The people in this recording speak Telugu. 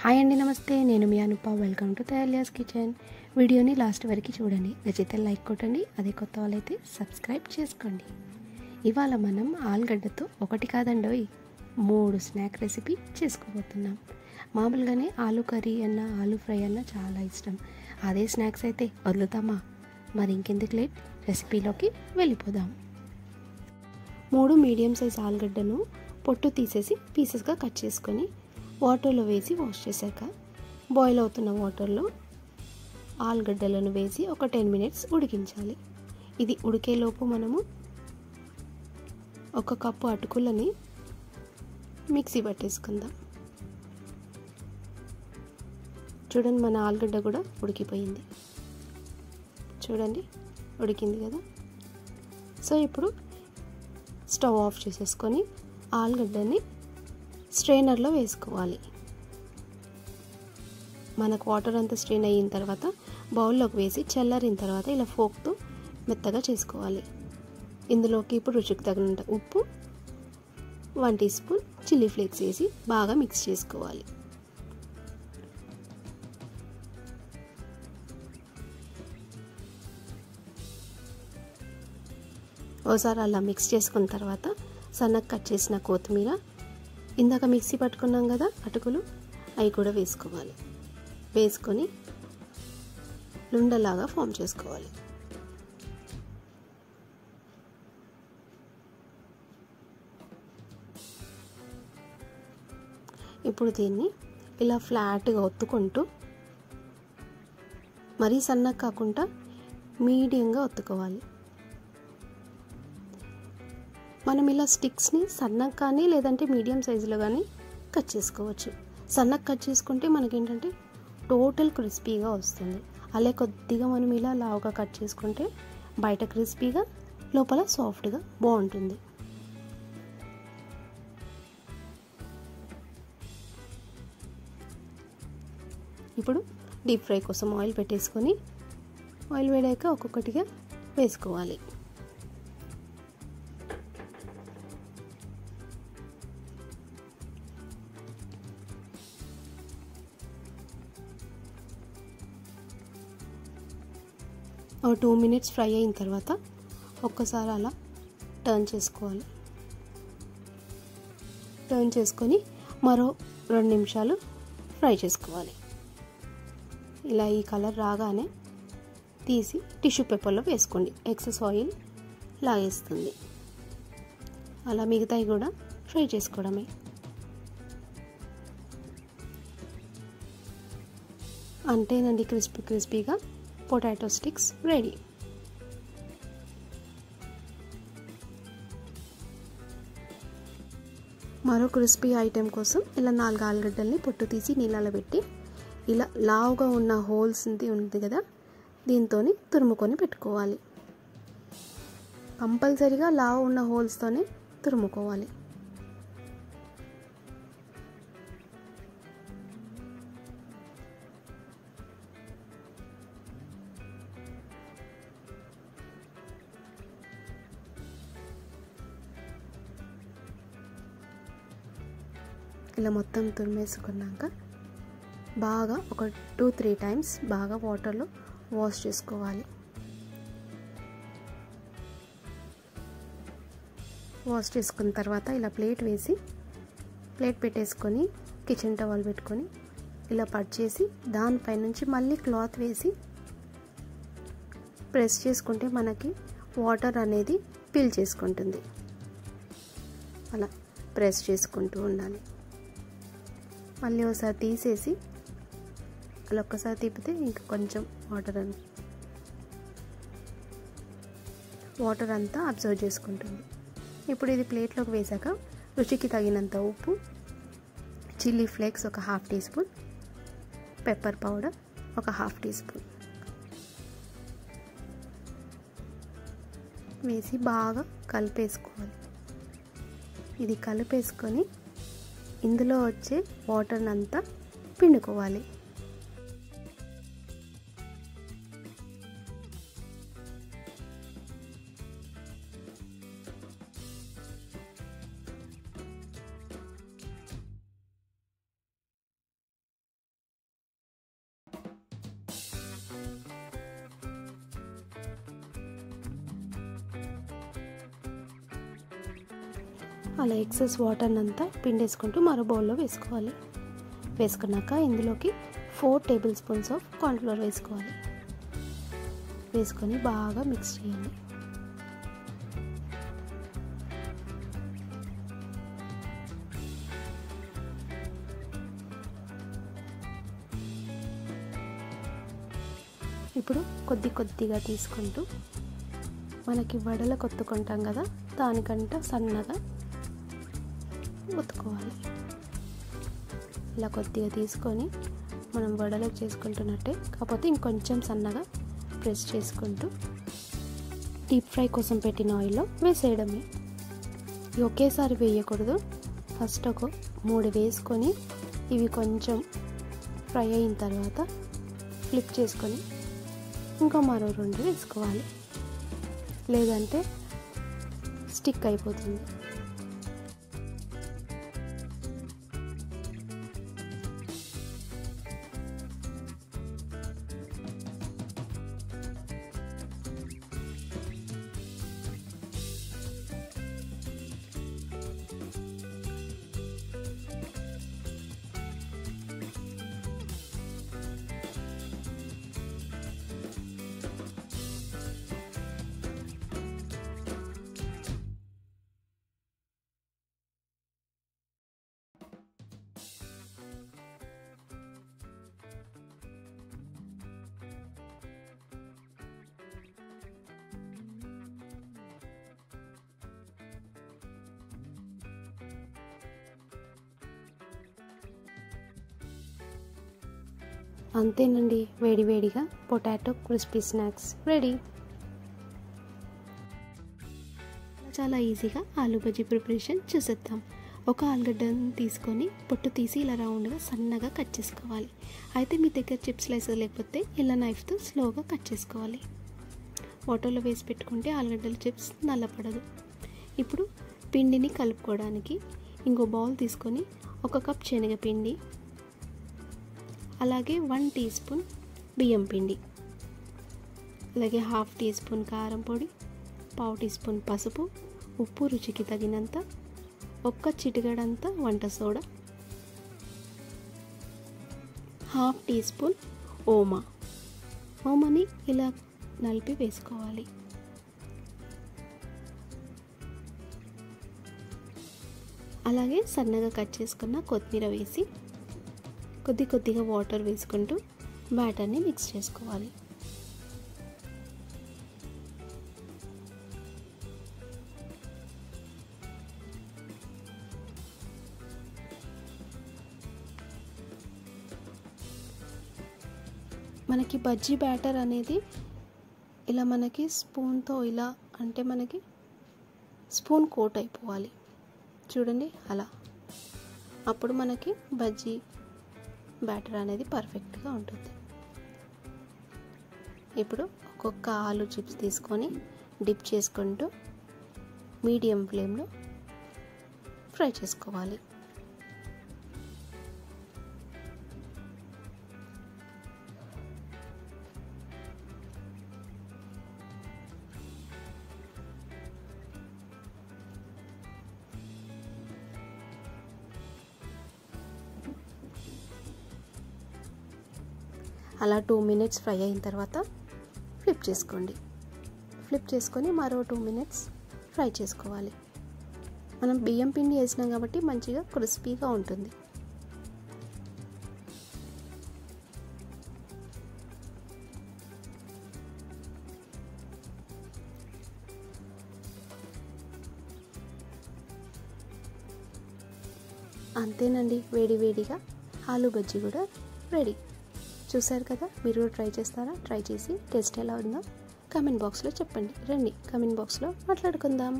హాయ్ అండి, నమస్తే. నేను మీ అనుప. వెల్కమ్ టు తయాలియాస్ కిచెన్. వీడియోని లాస్ట్ వరకు చూడండి. నచ్చితే లైక్ కొట్టండి. అదే కొత్త వాళ్ళైతే సబ్స్క్రైబ్ చేసుకోండి. ఇవాళ మనం ఆలుగడ్డతో ఒకటి కాదండోయ్ 3 స్నాక్ రెసిపీ చేసుకోబోతున్నాం. మామూలుగానే ఆలు కర్రీ అన్న ఆలు ఫ్రై అన్న చాలా ఇష్టం. అదే స్నాక్స్ అయితే వదులుతామా? మరి ఇంకెందుకు లేట్, రెసిపీలోకి వెళ్ళిపోదాం. 3 మీడియం సైజ్ ఆలుగడ్డను పొట్టు తీసేసి పీసెస్గా కట్ చేసుకొని వాటర్లో వేసి వాష్ చేశాక బాయిల్ అవుతున్న వాటర్లో ఆలుగడ్డలను వేసి ఒక 10 మినిట్స్ ఉడికించాలి. ఇది ఉడికేలోపు మనము 1 కప్పు అటుకులని మిక్సీ పట్టేసుకుందాం. చూడండి, మన ఆలుగడ్డ కూడా ఉడికిపోయింది. చూడండి, ఉడికింది కదా. సో ఇప్పుడు స్టవ్ ఆఫ్ చేసేసుకొని ఆలుగడ్డని స్ట్రైనర్లో వేసుకోవాలి. మనకు వాటర్ అంతా స్ట్రెయిన్ అయిన తర్వాత బౌల్లోకి వేసి చల్లారిన తర్వాత ఇలా ఫోక్తో మెత్తగా చేసుకోవాలి. ఇందులోకి ఇప్పుడు రుచికి తగినంత ఉప్పు, 1 టీ స్పూన్ చిల్లీ ఫ్లేక్స్ వేసి బాగా మిక్స్ చేసుకోవాలి. ఒకసారి అలా మిక్స్ చేసుకున్న తర్వాత సన్నగా కట్ చేసిన కొత్తిమీర, ఇందాక మిక్సీ పట్టుకున్నాం కదా అటుకులు, అవి కూడా వేసుకోవాలి. వేసుకొని లుండలాగా ఫామ్ చేసుకోవాలి. ఇప్పుడు దీన్ని ఇలా ఫ్లాట్గా ఒత్తుకుంటూ, మరీ సన్నగా కాకుండా మీడియంగా ఒత్తుకోవాలి. మనం ఇలా స్టిక్స్ని సన్నగా కానీ లేదంటే మీడియం సైజులో కానీ కట్ చేసుకోవచ్చు. సన్నగా కట్ చేసుకుంటే మనకేంటంటే టోటల్ క్రిస్పీగా వస్తుంది. అలా కొద్దిగా మనం ఇలా లావుగా కట్ చేసుకుంటే బయట క్రిస్పీగా, లోపల సాఫ్ట్గా బాగుంటుంది. ఇప్పుడు డీప్ ఫ్రై కోసం ఆయిల్ పెట్టేసుకొని ఆయిల్ వేడాక ఒక్కొక్కటిగా వేసుకోవాలి. ఒక 2 మినిట్స్ ఫ్రై అయిన తర్వాత ఒక్కసారి అలా టర్న్ చేసుకోవాలి. టర్న్ చేసుకొని మరో 2 నిమిషాలు ఫ్రై చేసుకోవాలి. ఇలా ఈ కలర్ రాగానే తీసి టిష్యూ పేపర్లో వేసుకోండి. ఎక్సెస్ ఆయిల్ లాగేస్తుంది. అలా మిగతాయి కూడా ఫ్రై చేసుకోవడమే. అంతేనండి, క్రిస్పీగా పొటాటో స్టిక్స్ రెడీ. మరో క్రిస్పీ ఐటెం కోసం ఇలా 4 ఆలుగడ్డల్ని పొట్టు తీసి నీళ్ళలో పెట్టి ఇలా లావుగా ఉన్న హోల్స్ ఉంది కదా, దీంతో తురుముకొని పెట్టుకోవాలి. కంపల్సరీగా లావు ఉన్న హోల్స్తోనే తురుముకోవాలి. ఇలా మొత్తం తురిమేసుకున్నాక బాగా ఒక 2-3 టైమ్స్ బాగా వాటర్లో వాష్ చేసుకోవాలి. వాష్ చేసుకున్న తర్వాత ఇలా ప్లేట్ పెట్టేసుకొని కిచెన్ టవల్ పెట్టుకొని ఇలా పట్ చేసి దానిపై నుంచి మళ్ళీ క్లాత్ వేసి ప్రెస్ చేసుకుంటే మనకి వాటర్ అనేది పీల్ చేసుకుంటుంది. అలా ప్రెస్ చేసుకుంటూ ఉండాలి. మళ్ళీ ఒకసారి తీసేసి అలా ఒక్కసారి తిప్పితే ఇంకా కొంచెం వాటర్ అంతా అబ్జర్వ్ చేసుకుంటుంది. ఇప్పుడు ఇది ప్లేట్లోకి వేసాక రుచికి తగినంత ఉప్పు, చిల్లీ ఫ్లేక్స్ ఒక 1/2 టీ స్పూన్, పెప్పర్ పౌడర్ ఒక 1/2 టీ స్పూన్ వేసి బాగా కలిపేసుకోవాలి. ఇది కలిపేసుకొని ఇందులో వచ్చే వాటర్ని అంతా పిండుకోవాలి. అలా ఎక్సెస్ వాటర్ అంతా పిండేసుకుంటూ మరో బౌల్లో వేసుకోవాలి. వేసుకున్నాక ఇందులోకి 4 టేబుల్ స్పూన్స్ ఆఫ్ కార్న్ఫ్లోర్ వేసుకోవాలి. వేసుకొని బాగా మిక్స్ చేయాలి. ఇప్పుడు కొద్దిగా తీసుకుంటూ మనకి వడలకు ఒత్తుకుంటాం కదా, దానికంటే సన్నగా ఒత్తుకోవాలి. ఇలా కొద్దిగా తీసుకొని మనం వడలకు చేసుకుంటున్నట్టే, కాకపోతే ఇంకొంచెం సన్నగా ప్రెస్ చేసుకుంటూ డీప్ ఫ్రై కోసం పెట్టిన ఆయిల్లో వేసేయడమే. ఇవి ఒకేసారి వేయకూడదు. ఫస్ట్ ఒక 3 వేసుకొని ఇవి కొంచెం ఫ్రై అయిన తర్వాత ఫ్లిప్ చేసుకొని ఇంకా మరో 2 వేసుకోవాలి, లేదంటే స్టిక్ అయిపోతుంది. అంతేనండి, వేడివేడిగా పొటాటో క్రిస్పీ స్నాక్స్ రెడీ. చాలా ఈజీగా ఆలూ బజ్జీ ప్రిపరేషన్ చూసేద్దాం. ఒక ఆలుగడ్డను తీసుకొని పొట్టు తీసి ఇలా రౌండ్గా సన్నగా కట్ చేసుకోవాలి. అయితే మీ దగ్గర చిప్స్ స్లైసర్ లేకపోతే ఇలా నైఫ్తో స్లోగా కట్ చేసుకోవాలి. వాటర్లో వేసి పెట్టుకుంటే ఆలుగడ్డల చిప్స్ నల్లపడదు. ఇప్పుడు పిండిని కలుపుకోవడానికి ఇంకో బౌల్ తీసుకొని 1 కప్ శనగపిండి, అలాగే 1 టీ స్పూన్ బియ్యం పిండి, అలాగే 1/2 టీ స్పూన్ కారం పొడి, 1/2 టీ స్పూన్ పసుపు, ఉప్పు రుచికి తగినంత, 1 చిటికెడంత వంట సోడా, 1/2 టీ స్పూన్ ఓమాని ఇలా నలిపి వేసుకోవాలి. అలాగే సన్నగా కట్ చేసుకున్న కొత్తిమీర వేసి కొద్దిగా వాటర్ వేసుకుంటూ బ్యాటర్ని మిక్స్ చేసుకోవాలి. మనకి బజ్జీ బ్యాటర్ అనేది ఇలా మనకి స్పూన్తో ఇలా అంటే మనకి స్పూన్ కోట్ అయిపోవాలి. చూడండి అలా, అప్పుడు మనకి బజ్జీ బ్యాటర్ అనేది పర్ఫెక్ట్గా ఉంటుంది. ఇప్పుడు ఒక్కొక్క ఆలు చిప్స్ తీసుకొని డిప్ చేసుకుంటూ మీడియం ఫ్లేమ్లో ఫ్రై చేసుకోవాలి. అలా 2 మినిట్స్ ఫ్రై అయిన తర్వాత ఫ్లిప్ చేసుకోండి. ఫ్లిప్ చేసుకొని మరో 2 మినిట్స్ ఫ్రై చేసుకోవాలి. మనం బియ్యం పిండి వేసినాం కాబట్టి మంచిగా క్రిస్పీగా ఉంటుంది. అంతేనండి, వేడివేడిగా ఆలూ బజ్జీ కూడా రెడీ. చూసారు కదా, మీరు కూడా ట్రై చేస్తారా? ట్రై చేసి టేస్ట్ ఎలా ఉందో కామెంట్ బాక్స్లో చెప్పండి. రండి కామెంట్ బాక్స్లో మాట్లాడుకుందాం.